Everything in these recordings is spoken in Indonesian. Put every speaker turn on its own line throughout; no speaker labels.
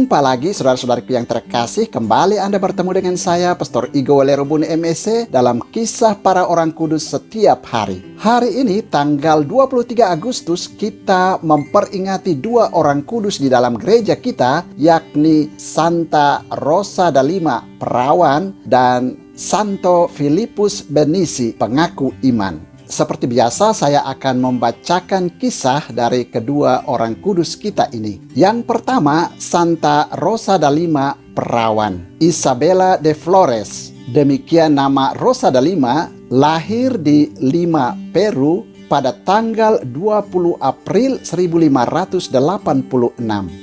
Jumpa lagi saudara-saudariku yang terkasih, kembali Anda bertemu dengan saya, Pastor Igo Walerubuni MSC, dalam kisah para orang kudus setiap hari. Hari ini tanggal 23 Agustus kita memperingati dua orang kudus di dalam gereja kita, yakni Santa Rosa da Lima, perawan, dan Santo Filipus Benisi, pengaku iman. Seperti biasa, saya akan membacakan kisah dari kedua orang kudus kita ini. Yang pertama, Santa Rosa da Lima, perawan, Isabella de Flores. Demikian nama Rosa da Lima, lahir di Lima, Peru pada tanggal 20 April 1586.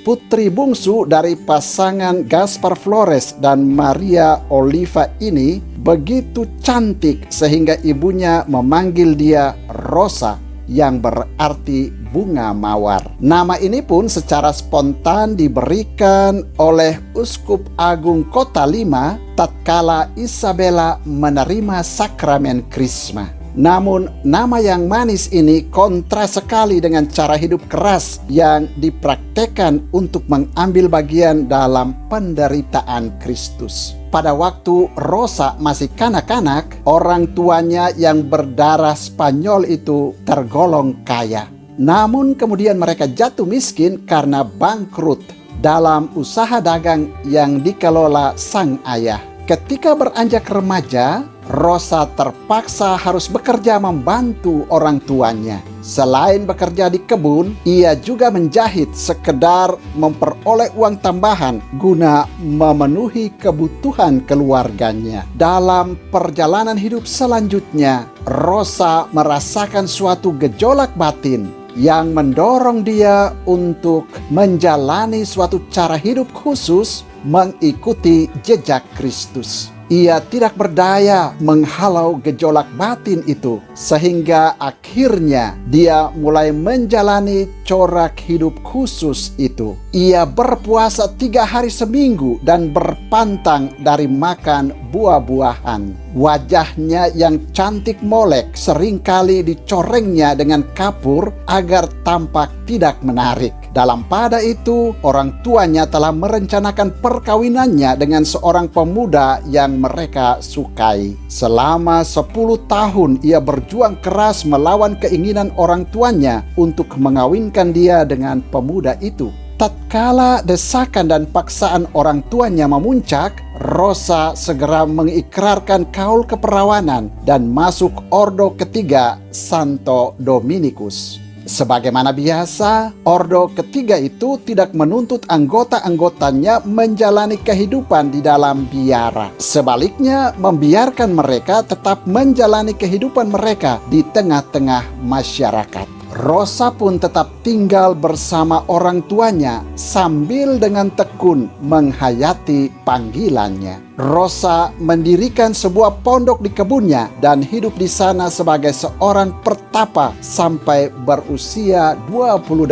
Putri bungsu dari pasangan Gaspar Flores dan Maria Oliva ini begitu cantik sehingga ibunya memanggil dia Rosa, yang berarti bunga mawar. Nama ini pun secara spontan diberikan oleh Uskup Agung Kota Lima tatkala Isabella menerima sakramen Krisma. Namun nama yang manis ini kontra sekali dengan cara hidup keras yang dipraktekkan untuk mengambil bagian dalam penderitaan Kristus. Pada waktu Rosa masih kanak-kanak, orang tuanya yang berdarah Spanyol itu tergolong kaya. Namun kemudian mereka jatuh miskin karena bangkrut dalam usaha dagang yang dikelola sang ayah. Ketika beranjak remaja, Rosa terpaksa harus bekerja membantu orang tuanya. Selain bekerja di kebun, ia juga menjahit sekedar memperoleh uang tambahan guna memenuhi kebutuhan keluarganya. Dalam perjalanan hidup selanjutnya, Rosa merasakan suatu gejolak batin yang mendorong dia untuk menjalani suatu cara hidup khusus, mengikuti jejak Kristus. Ia tidak berdaya menghalau gejolak batin itu, sehingga akhirnya dia mulai menjalani corak hidup khusus itu. Ia berpuasa 3 hari seminggu dan berpantang dari makan buah-buahan. Wajahnya yang cantik molek seringkali dicorengnya dengan kapur agar tampak tidak menarik. Dalam pada itu, orang tuanya telah merencanakan perkawinannya dengan seorang pemuda yang mereka sukai. Selama 10 tahun ia berjuang keras melawan keinginan orang tuanya untuk mengawinkan dia dengan pemuda itu. Tatkala desakan dan paksaan orang tuanya memuncak, Rosa segera mengikrarkan kaul keperawanan dan masuk ordo ketiga Santo Dominikus. Sebagaimana biasa, ordo ketiga itu tidak menuntut anggota-anggotanya menjalani kehidupan di dalam biara. Sebaliknya, membiarkan mereka tetap menjalani kehidupan mereka di tengah-tengah masyarakat. Rosa pun tetap tinggal bersama orang tuanya sambil dengan tekun menghayati panggilannya. Rosa mendirikan sebuah pondok di kebunnya dan hidup di sana sebagai seorang pertapa sampai berusia 28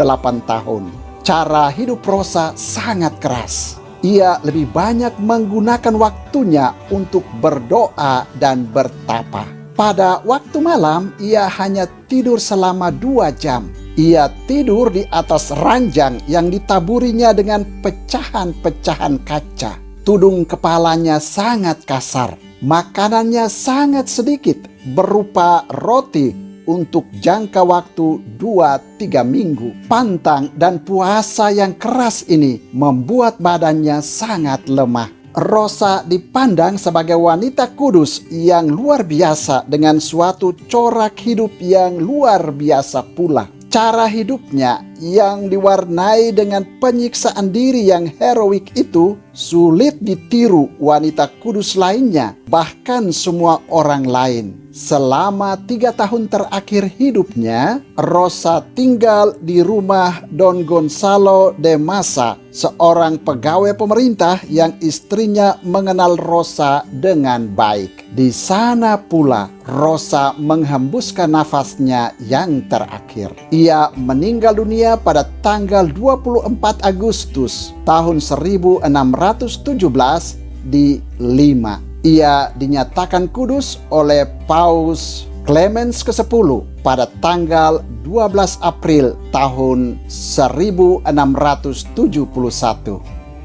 tahun. Cara hidup Rosa sangat keras. Ia lebih banyak menggunakan waktunya untuk berdoa dan bertapa. Pada waktu malam, ia hanya tidur selama 2 jam. Ia tidur di atas ranjang yang ditaburinya dengan pecahan-pecahan kaca. Tudung kepalanya sangat kasar. Makanannya sangat sedikit, berupa roti untuk jangka waktu 2-3 minggu. Pantang dan puasa yang keras ini membuat badannya sangat lemah. Rosa dipandang sebagai wanita kudus yang luar biasa dengan suatu corak hidup yang luar biasa pula. Cara hidupnya yang diwarnai dengan penyiksaan diri yang heroik itu sulit ditiru wanita kudus lainnya, bahkan semua orang lain. Selama 3 tahun terakhir hidupnya, Rosa tinggal di rumah Don Gonzalo de Massa, seorang pegawai pemerintah yang istrinya mengenal Rosa dengan baik. Di sana pula Rosa menghembuskan nafasnya yang terakhir. Ia meninggal dunia pada tanggal 24 Agustus tahun 1617 di Lima. Ia dinyatakan kudus oleh Paus Clemens ke-10 pada tanggal 12 April tahun 1671.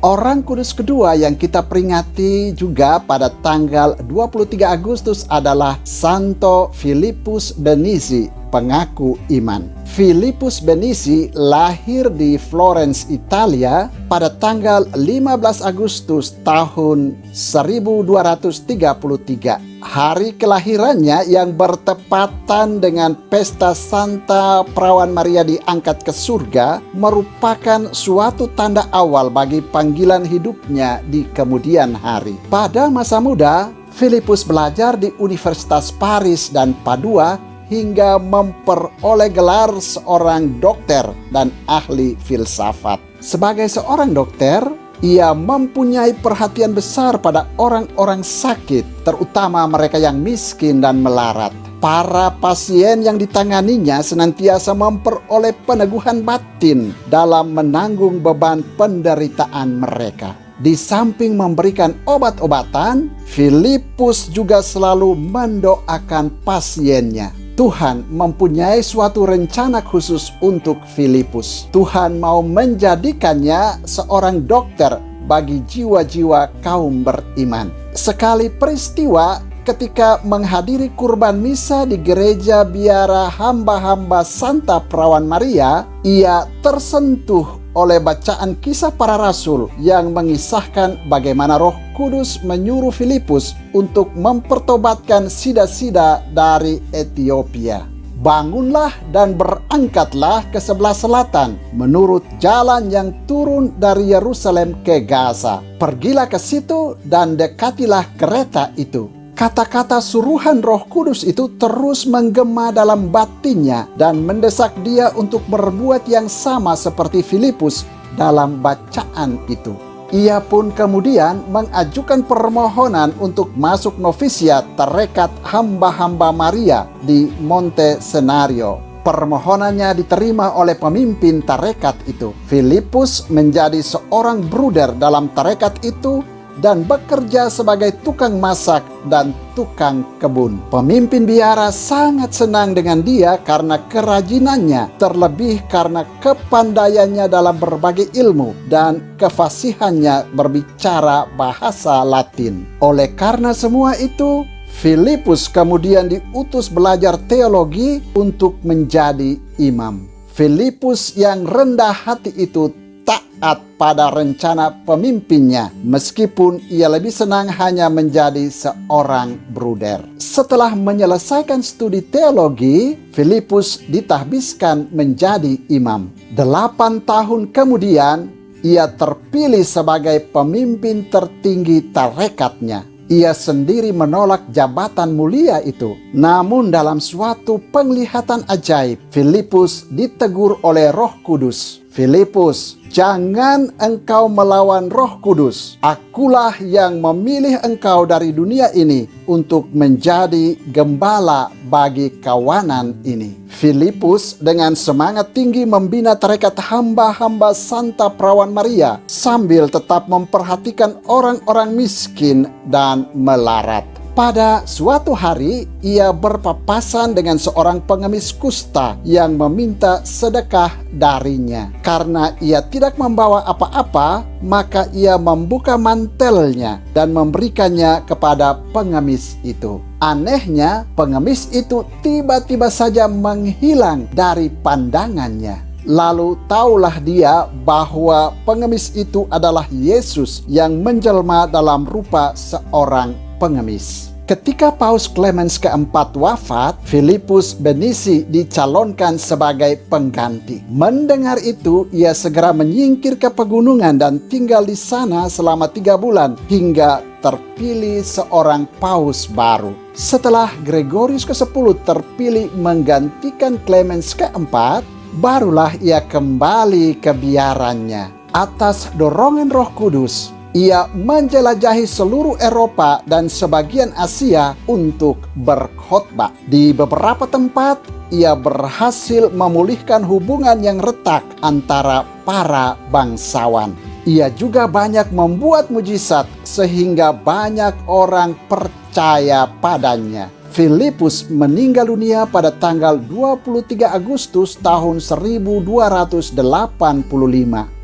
Orang kudus kedua yang kita peringati juga pada tanggal 23 Agustus adalah Santo Filipus Benizi, pengaku iman. Filipus Benizi lahir di Florence, Italia pada tanggal 15 Agustus tahun 1233. Hari kelahirannya yang bertepatan dengan pesta Santa Perawan Maria diangkat ke surga merupakan suatu tanda awal bagi panggilan hidupnya di kemudian hari. Pada masa muda, Filipus belajar di Universitas Paris dan Padua hingga memperoleh gelar seorang dokter dan ahli filsafat. Sebagai seorang dokter, ia mempunyai perhatian besar pada orang-orang sakit, terutama mereka yang miskin dan melarat. Para pasien yang ditanganinya senantiasa memperoleh peneguhan batin dalam menanggung beban penderitaan mereka. Di samping memberikan obat-obatan, Filipus juga selalu mendoakan pasiennya. Tuhan mempunyai suatu rencana khusus untuk Filipus. Tuhan mau menjadikannya seorang dokter bagi jiwa-jiwa kaum beriman. Sekali peristiwa ketika menghadiri kurban misa di gereja biara hamba-hamba Santa Perawan Maria, ia tersentuh oleh bacaan Kisah Para Rasul yang mengisahkan bagaimana Roh Kudus menyuruh Filipus untuk mempertobatkan sida-sida dari Ethiopia. Bangunlah dan berangkatlah ke sebelah selatan menurut jalan yang turun dari Yerusalem ke Gaza. Pergilah ke situ dan dekatilah kereta itu. Kata-kata suruhan Roh Kudus itu terus menggema dalam batinnya dan mendesak dia untuk berbuat yang sama seperti Filipus dalam bacaan itu. Ia pun kemudian mengajukan permohonan untuk masuk novisiat tarekat hamba-hamba Maria di Monte Senario. Permohonannya diterima oleh pemimpin tarekat itu. Filipus menjadi seorang bruder dalam tarekat itu dan bekerja sebagai tukang masak dan tukang kebun. Pemimpin biara sangat senang dengan dia karena kerajinannya, terlebih karena kepandaiannya dalam berbagai ilmu dan kefasihannya berbicara bahasa Latin. Oleh karena semua itu, Filipus kemudian diutus belajar teologi untuk menjadi imam. Filipus yang rendah hati itu taat pada rencana pemimpinnya, meskipun ia lebih senang hanya menjadi seorang bruder. Setelah menyelesaikan studi teologi, Filipus ditahbiskan menjadi imam. 8 tahun kemudian, ia terpilih sebagai pemimpin tertinggi tarekatnya. Ia sendiri menolak jabatan mulia itu. Namun dalam suatu penglihatan ajaib, Filipus ditegur oleh Roh Kudus. Filipus, jangan engkau melawan Roh Kudus. Akulah yang memilih engkau dari dunia ini untuk menjadi gembala bagi kawanan ini. Filipus dengan semangat tinggi membina tarekat hamba-hamba Santa Perawan Maria sambil tetap memperhatikan orang-orang miskin dan melarat. Pada suatu hari, ia berpapasan dengan seorang pengemis kusta yang meminta sedekah darinya. Karena ia tidak membawa apa-apa, maka ia membuka mantelnya dan memberikannya kepada pengemis itu. Anehnya, pengemis itu tiba-tiba saja menghilang dari pandangannya. Lalu taulah dia bahwa pengemis itu adalah Yesus yang menjelma dalam rupa seorang pengemis. Ketika Paus Clemens keempat wafat, Filipus Benizi dicalonkan sebagai pengganti. Mendengar itu, ia segera menyingkir ke pegunungan dan tinggal di sana selama 3 bulan hingga terpilih seorang paus baru. Setelah Gregorius ke-10 terpilih menggantikan Clemens keempat, barulah ia kembali ke biarannya. Atas dorongan Roh Kudus, ia menjelajahi seluruh Eropa dan sebagian Asia untuk berkhotbah. Di beberapa tempat, ia berhasil memulihkan hubungan yang retak antara para bangsawan. Ia juga banyak membuat mujizat sehingga banyak orang percaya padanya. Filipus meninggal dunia pada tanggal 23 Agustus tahun 1285.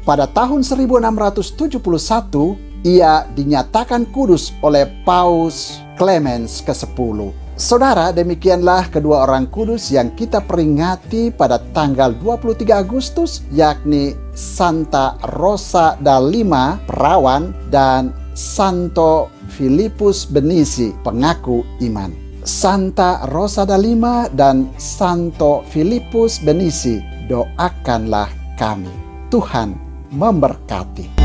Pada tahun 1671, ia dinyatakan kudus oleh Paus Clemens ke-10. Saudara, demikianlah kedua orang kudus yang kita peringati pada tanggal 23 Agustus, yakni Santa Rosa da Lima, perawan, dan Santo Filipus Benizi, pengaku iman. Santa Rosa da Lima dan Santo Filipus Benizi, doakanlah kami. Tuhan memberkati.